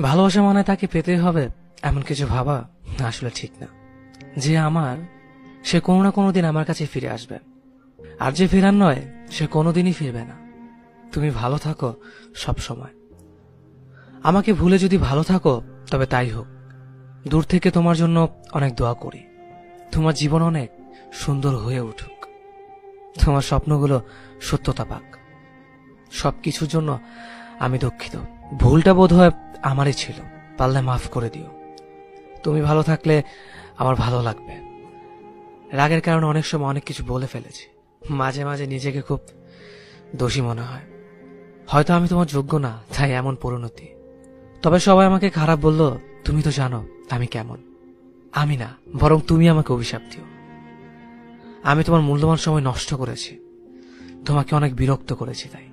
ভালোবাসা মানে তাকে পেতে হবে এমন কিছু ভাবা আসলে ঠিক না। যে আমার, সে কোনো না কোনোদিন আমার কাছে ফিরে আসবে, আর যে ফেরার নয় সে কোনোদিনই ফিরবে না। তুমি ভালো থাকো সব সময়। আমাকে ভুলে যদি ভালো থাকো তবে তাই হোক। দূর থেকে তোমার জন্য অনেক দোয়া করি। তোমার জীবন অনেক সুন্দর হয়ে উঠুক, তোমার স্বপ্নগুলো সত্যতা পাক। সবকিছুর জন্য আমি দুঃখিত। ভুলটা বোধ হয় আমারই ছিল, পারলে মাফ করে দিও। তুমি ভালো থাকলে আমার ভালো লাগবে। রাগের কারণে অনেক সময় অনেক কিছু বলে ফেলেছি, মাঝে মাঝে নিজেকে খুব দোষী মনে হয়। হয়তো আমি তোমার যোগ্য না, তাই এমন পরিণতি। তবে সবাই আমাকে খারাপ বললো, তুমি তো জানো আমি কেমন। আমি না, বরং তুমি আমাকে অভিশাপ দিও। আমি তোমার মূল্যবান সময় নষ্ট করেছি, তোমাকে অনেক বিরক্ত করেছি, তাই